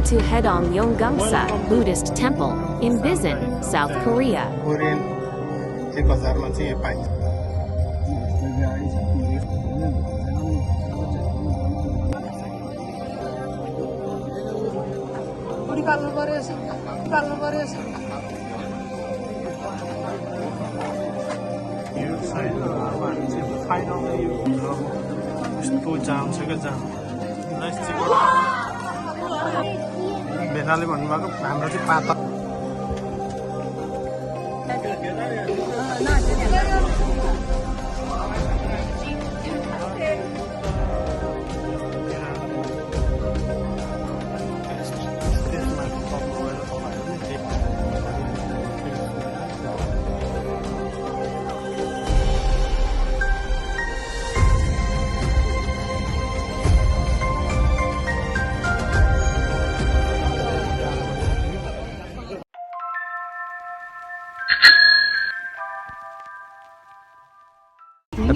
to Haedong Yonggungsa Buddhist Temple in Busan, South Korea. Korean एक बजारमा चाहिँ यो पाइन्छ यो साइडमा अब हामी चाहिँ फाइनलमा यो यस्तो जाम छ क्या जाम भेनाले भन्नुभएको हाम्रो चाहिँ पाता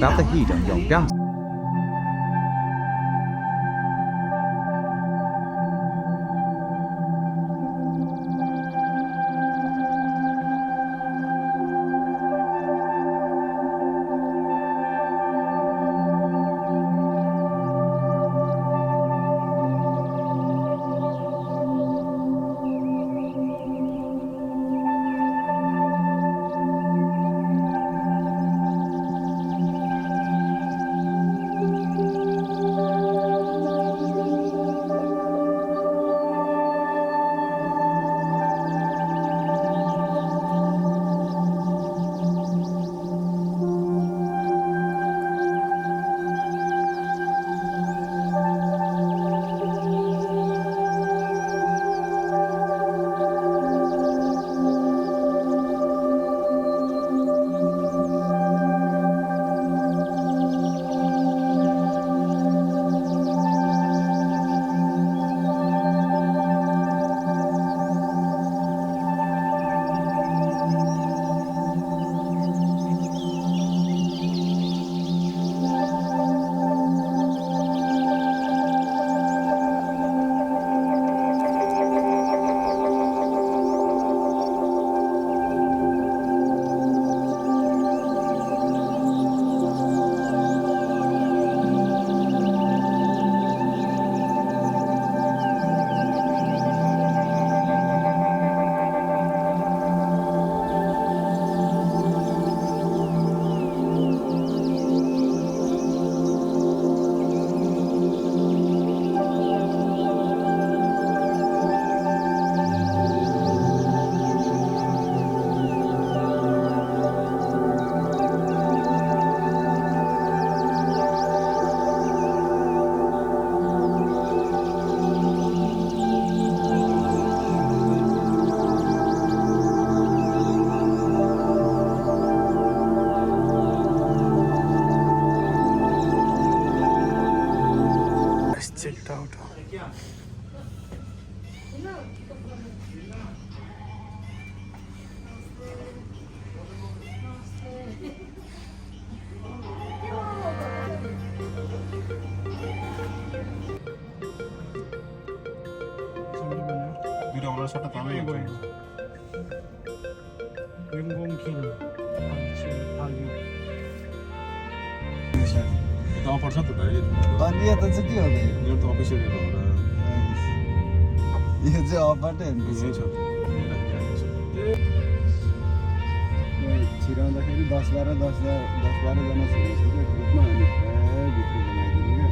about the Haedong Yonggungsa. checked out. पर्छ त भाइ अनि यो त चाहिँ के हो त यो त अफिसियल हो र यो चाहिँ अफबाट हेर्नु छ छिराउँदाखेरि 10-12 जना छिरिसक्यो ग्रुपमा अनि भित्र बनाइदिनु क्या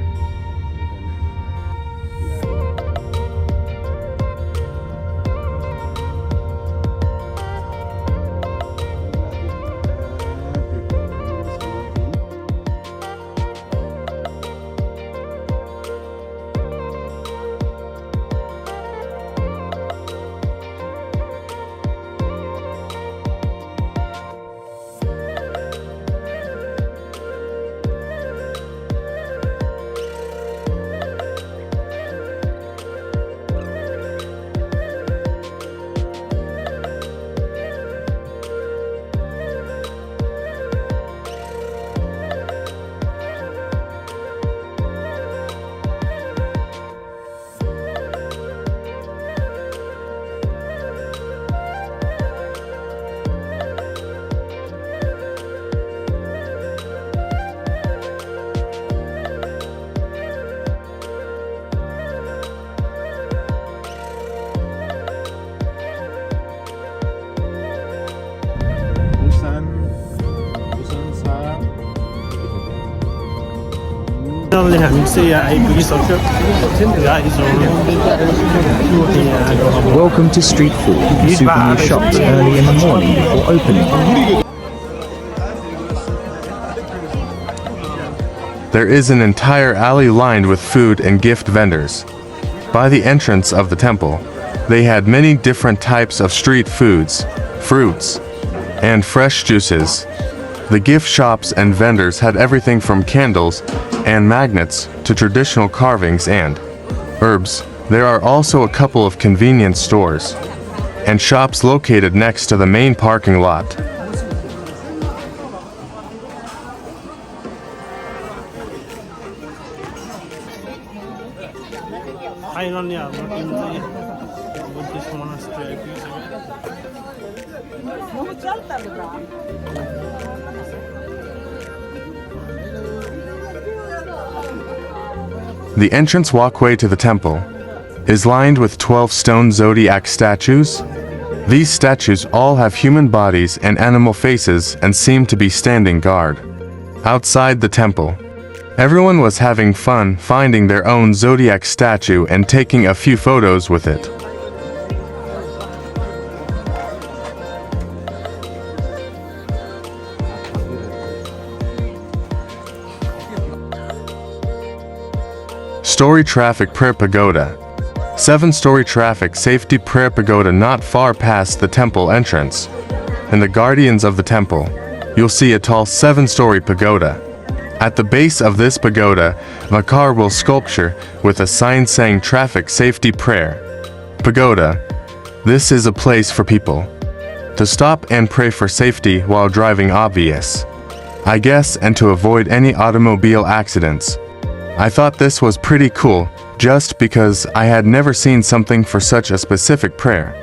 Finally, हामी चाहिँ यहाँ आइपुगिसक्यो गाडी चढ्नु Welcome to street food and souvenir shops early in the morning before opening. There is an entire alley lined with food and gift vendors. By the entrance of the temple, they had many different types of street foods, fruits, and fresh juices. The gift shops and vendors had everything from candles and magnets to traditional carvings and herbs. There are also a couple of convenience stores and shops located next to the main parking lot. Finally, हाम्रो team चाहिँ Buddhist monastery आइपुगिसक्यो The entrance walkway to the temple is lined with 12 stone zodiac statues. These statues all have human bodies and animal faces and seem to be standing guard. Outside the temple, everyone was having fun finding their own zodiac statue and taking a few photos with it. Story Traffic Prayer Pagoda. 7-story traffic safety prayer pagoda not far past the temple entrance. In the guardians of the temple, you'll see a tall 7-story pagoda. At the base of this pagoda, a car will sculpture with a sign saying Traffic Safety Prayer Pagoda. This is a place for people to stop and pray for safety while driving, obvious, I guess, and to avoid any automobile accidents. I thought this was pretty cool, just because I had never seen something for such a specific prayer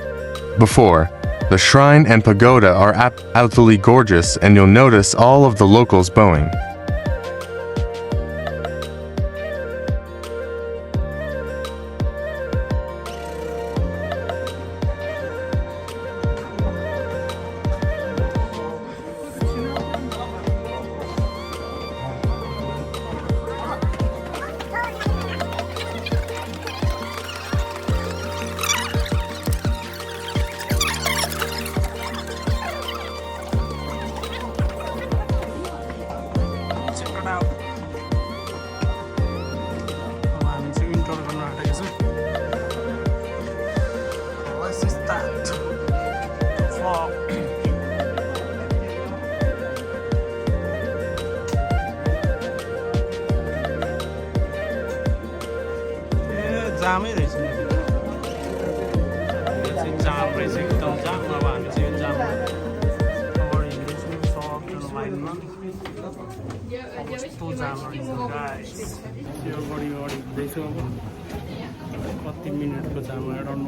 before. The shrine and pagoda are absolutely gorgeous, and you'll notice all of the locals bowing. जामै रहेछ यो चाहिँ जाम रहेछ एकदम जाम अब हामी चाहिँ यो जाम अगाडि हिँड्दैछौँ सबजना लाइनमा कस्तो जाम रहेछ गाइस यो अगाडि हिँड्दैछु अब कति मिनटको जाम एराउन्ड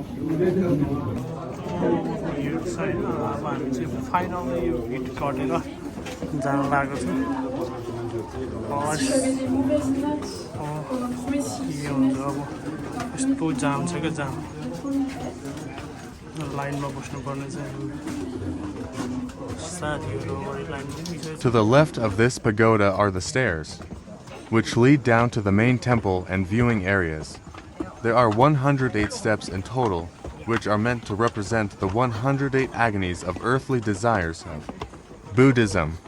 यो छ होइन अब हामी चाहिँ फाइनली यो भिड कटेर जान लागेको छौँ के हुन्छ अब यस्तो जाम छ क्या जाम लाइनमा बस्नुपर्ने चाहिँ साथीहरू अगाडि line To the left of this pagoda are the stairs, which lead down to the main temple and viewing areas. There are 108 steps in total, which are meant to represent the 108 agonies of earthly desires of Buddhism.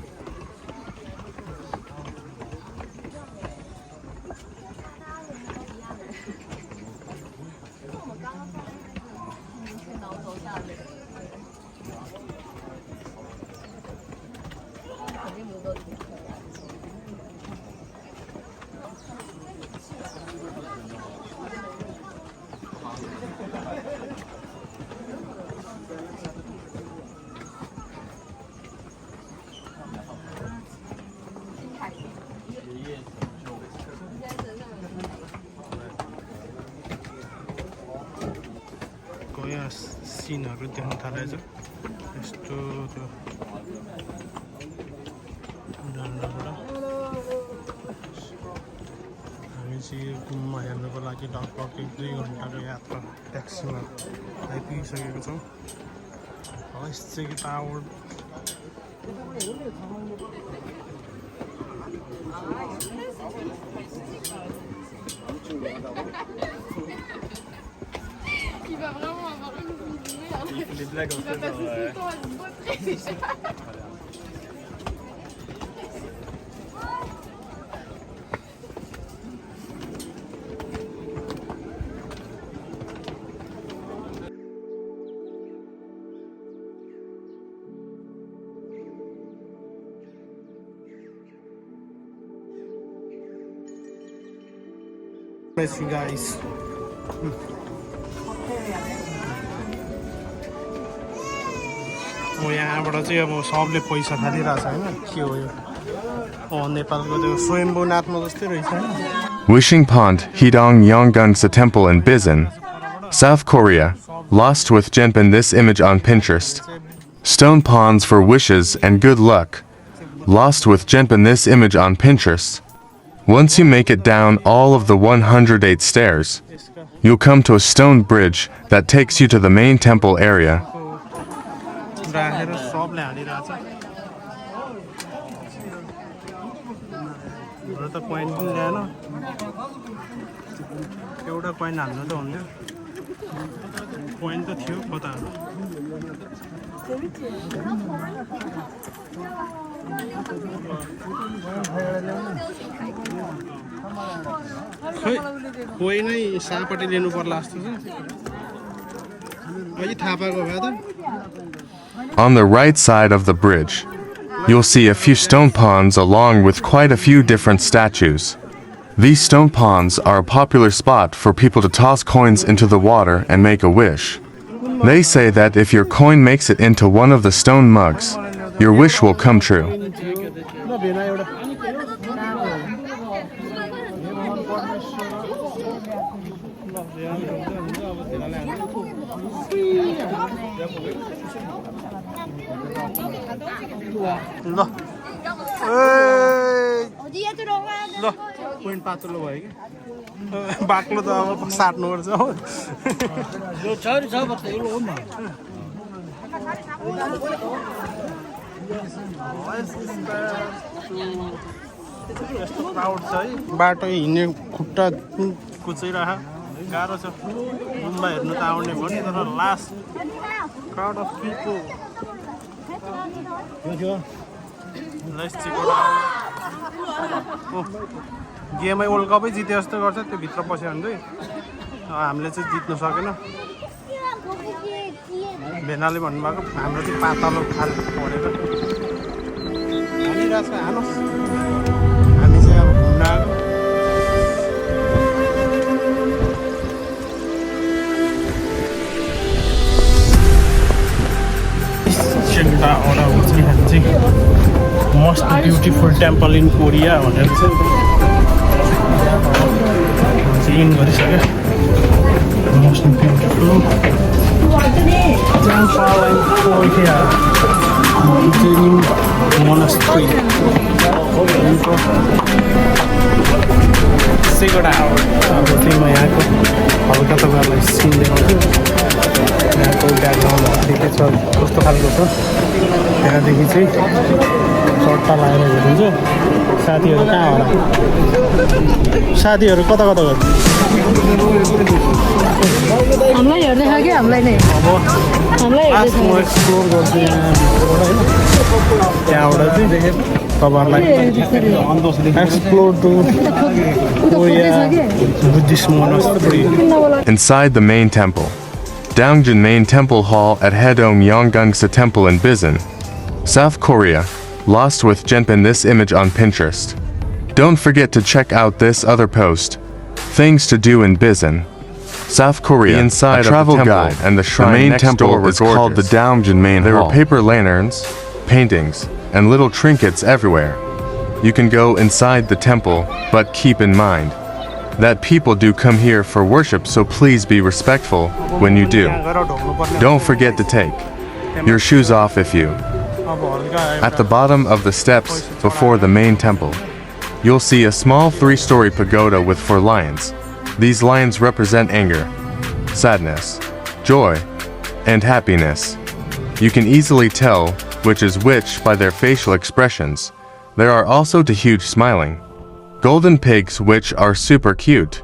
यहाँ सिनहरू देख्न थालेछ यस्तो त्यो डाँडाबाट हामी चाहिँ यो घुममा हेर्नको लागि लगभग 1-2 घन्टाको यात्रा ट्याक्सीमा आइपुगिसकेको छौँ हस् चाहिँ tower Il va vraiment avoir une vidéo. Il fait des blagues en fait. Tout le temps à se montrer. Bless you guys. यहाँबाट चाहिँ अब सबले पैसा खालिरहेछ हैन के हो यो नेपालको त्यो स्वयम्भूनाथमा जस्तै रहेछ हैन Wishing Pond, Haedong Yonggungsa Temple in Busan, South Korea, lost with Jenpin this image on Pinterest. Stone ponds for wishes and good luck. Lost with Jenpin this image on Pinterest. Once you make it down all of the 108 stairs, you'll come to a stone bridge that takes you to the main temple area. राखेर सबले हालिरहेछ र त coin पनि ल्याएन एउटा coin हाल्नु त हुन्थ्यो coin त थियो कता खै कोही नै सापट्टि लिनु पर्ला जस्तो छ अलि थाहा पाएको भए त On the right side of the bridge, you'll see a few stone ponds along with quite a few different statues. These stone ponds are a popular spot for people to toss coins into the water and make a wish. They say that if your coin makes it into one of the stone mugs, your wish will come true. ल ल point पातलो भयो कि बाक्लो त अब साट्नुपर्छ हो यो छ यस्तो क्राउड छ है बाटो हिँड्ने खुट्टा कुचिरह गाह्रो छ गुम्बा हेर्नु त आउने भयो नि तर लास्ट क्राउड अफ पिपल गेमै वर्ल्ड कपै जिते जस्तो गर्छ त्यो भित्र पस्यो भने चाहिँ हामीले चाहिँ जित्नु सकेन भेनाले भन्नुभएको हाम्रो चाहिँ पातलो खाल परेर हानिरहेछ हानुहोस् हामी चाहिँ अब घुम्न आएको most beautiful temple in Korea भनेर चाहिँ इन गरिसक्यो most beautiful temple in Korea monastery Figured out अब चाहिँ म यहाँको हल्का तपाईँहरूलाई सिन देखाउँछु यहाँको ब्याकग्राउन्ड ठिकै छ कस्तो खालको छ त्यहाँदेखि चाहिँ सट्टा लगाएर हेरिन्छ साथीहरू कहाँ होला साथीहरू कता कता गर्छ हामीलाई हेर्दै छ कि हामीलाई नै हामीलाई हेर्दै छ म एक्सप्लोर गर्छु यहाँभित्रबाट होइन त्यहाँबाट चाहिँ तपाईँहरूलाई explore to Buddhist monastery. Inside the main temple, Dongjin Main Temple Hall at Haedong Yonggungsa Temple in Busan, South Korea, lost with Jenpin this image on Pinterest. Don't forget to check out this other post, Things to Do in Busan, South Korea. Inside a travel guide and the shrine main temple is called the Dongjin Main Hall. There are paper lanterns, paintings, and little trinkets everywhere. You can go inside the temple, but keep in mind that people do come here for worship, so please be respectful when you do. Don't forget to take your shoes off if you. At the bottom of the steps before the main temple, you'll see a small 3-story pagoda with 4 lions. These lions represent anger, sadness, joy, and happiness. You can easily tell which is which by their facial expressions. There are also the huge smiling golden pigs, which are super cute.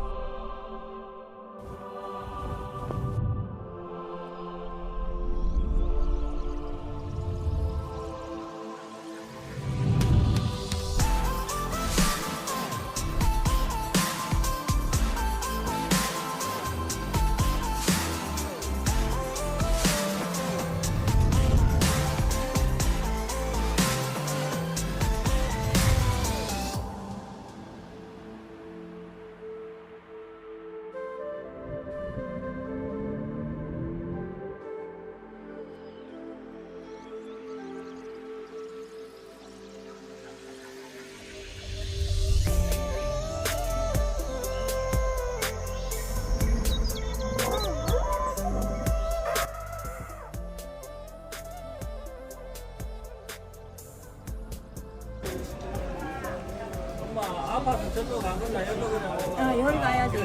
여기 가야지.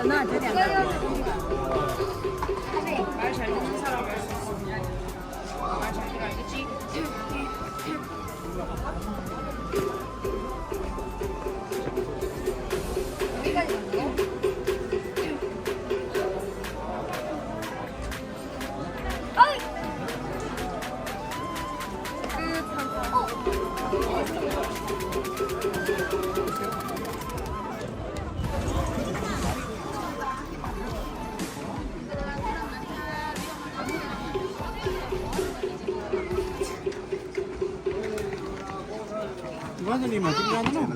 나 저기 안 가야 이만원이면 어떻게 하나?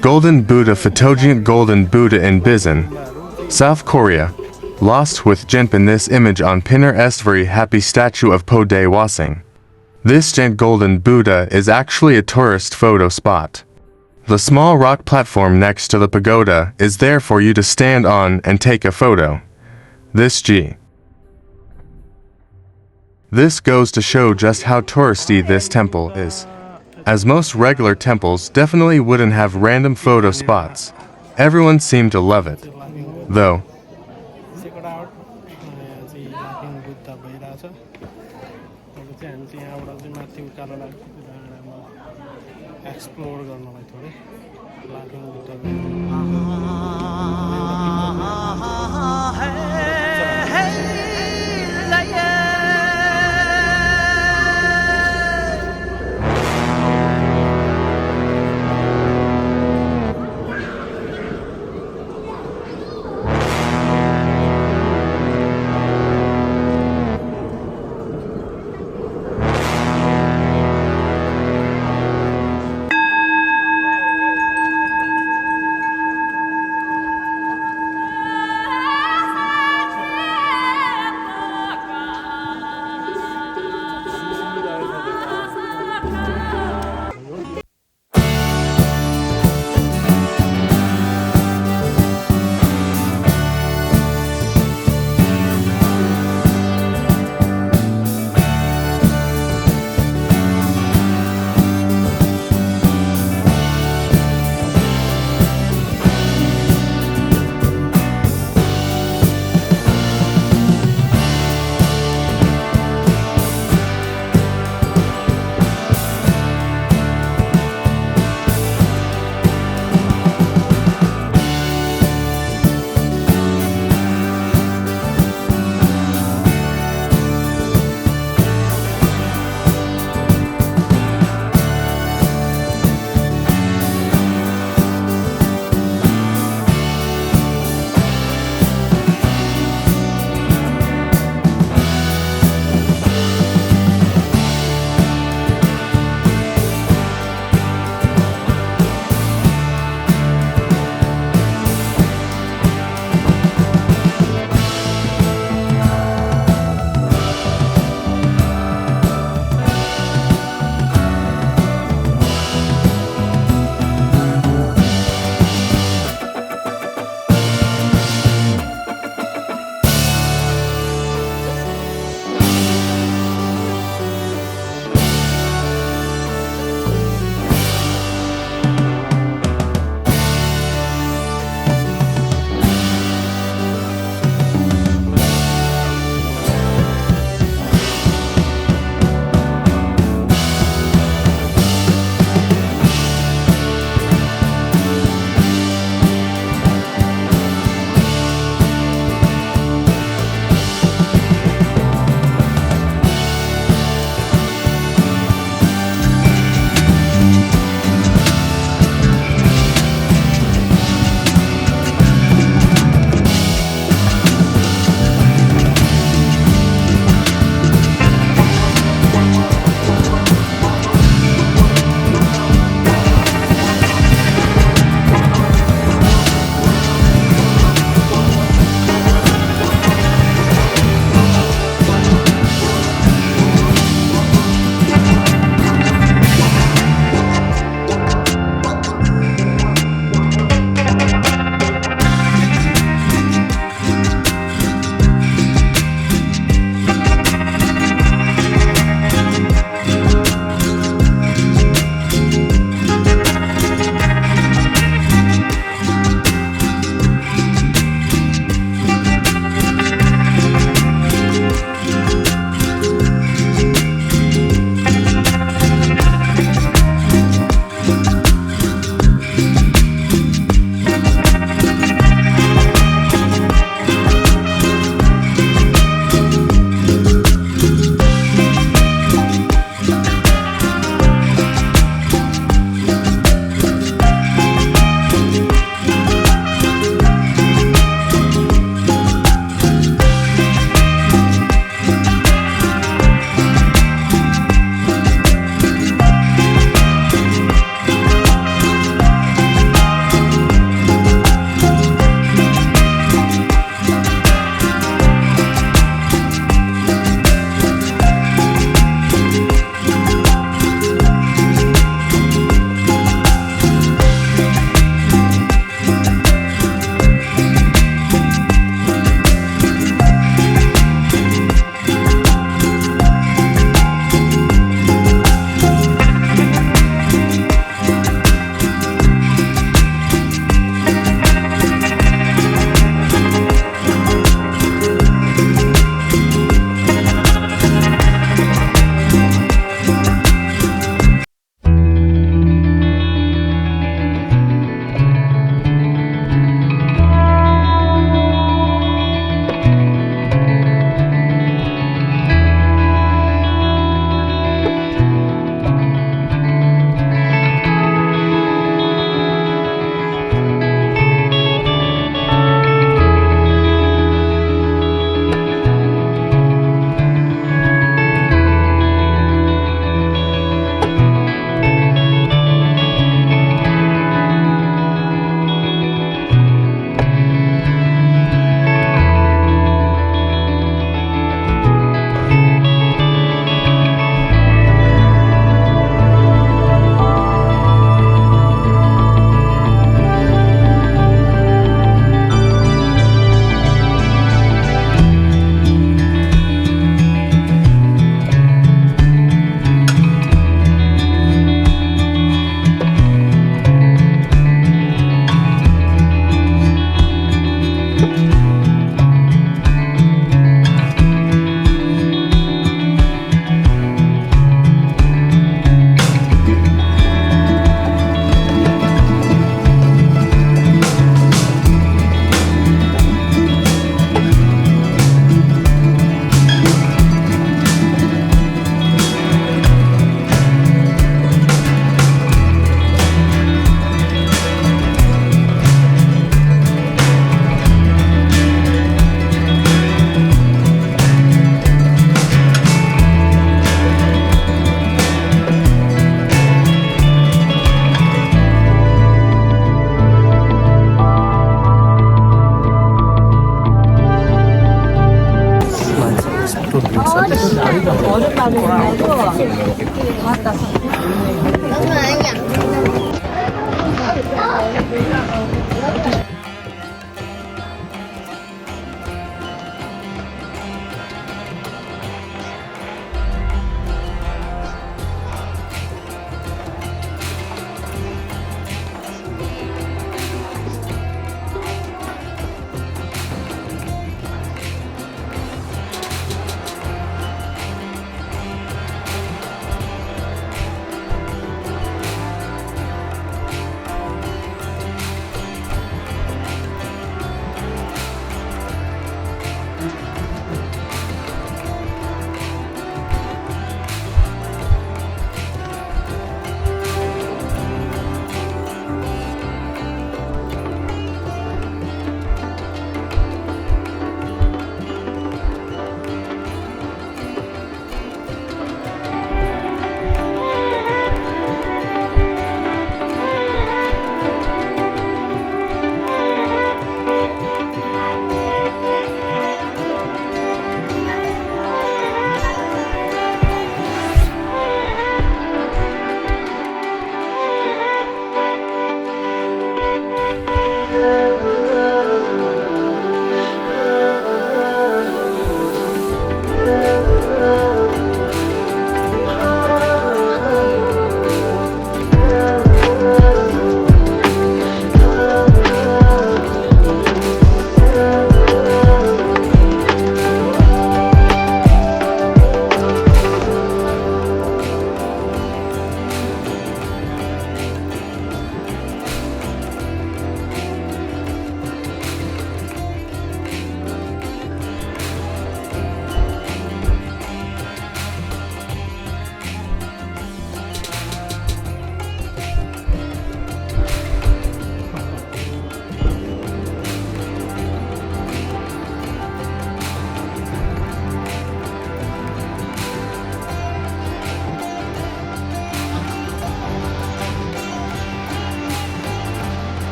Golden Buddha photogenic Golden Buddha in Busan, South Korea. Lost with Jimp in this image on Pinner est very happy statue of Po De Wasing. This giant golden Buddha is actually a tourist photo spot. The small rock platform next to the pagoda is there for you to stand on and take a photo. This goes to show just how touristy this temple is. As most regular temples definitely wouldn't have random photo spots. Everyone seemed to love it. Though, explore गर्नलाई थोरै लाफिङ बुद्ध 받으신 거고. 맞다.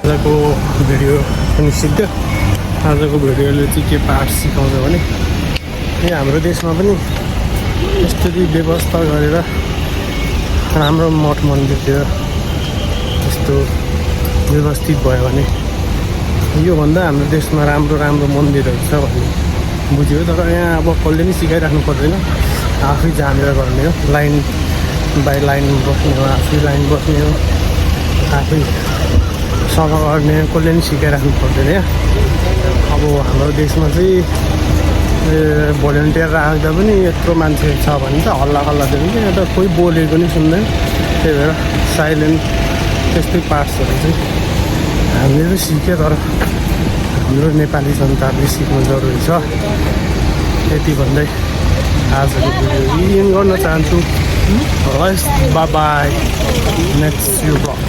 आजको video पनि सिद्ध आजको भिडियोले चाहिँ के पाठ सिकाउँछ भने यहाँ हाम्रो देशमा पनि यस्तरी व्यवस्था गरेर राम्रो मठ मन्दिरतिर यस्तो व्यवस्थित भयो भने योभन्दा हाम्रो देशमा राम्रो राम्रो मन्दिरहरू छ भन्ने बुझ्यो। तर यहाँ अब कसले पनि सिकाइराख्नु पर्दैन, आफै जानेर गर्ने हो। लाइन बाई लाइन बस्ने हो, आफै लाइन बस्ने हो, आफै सफा गर्ने, कसले पनि सिकाइराख्नु पर्दैन। अब हाम्रो देशमा चाहिँ भोलिन्टियर राख्दा पनि यत्रो मान्छे छ भने त हल्ला हल्ला दिनु कि यहाँ त कोही बोलेको नि सुन्दैन। त्यही भएर साइलेन्ट त्यस्तै पार्ट्सहरू चाहिँ हामीले त सिक्यो, तर हाम्रो नेपाली जनताले सिक्नु जरुरी छ। यति भन्दै आजको भिडियो इन्ड गर्न चाहन्छु। हस्, बाई बाई, नेक्स्ट ब्लग।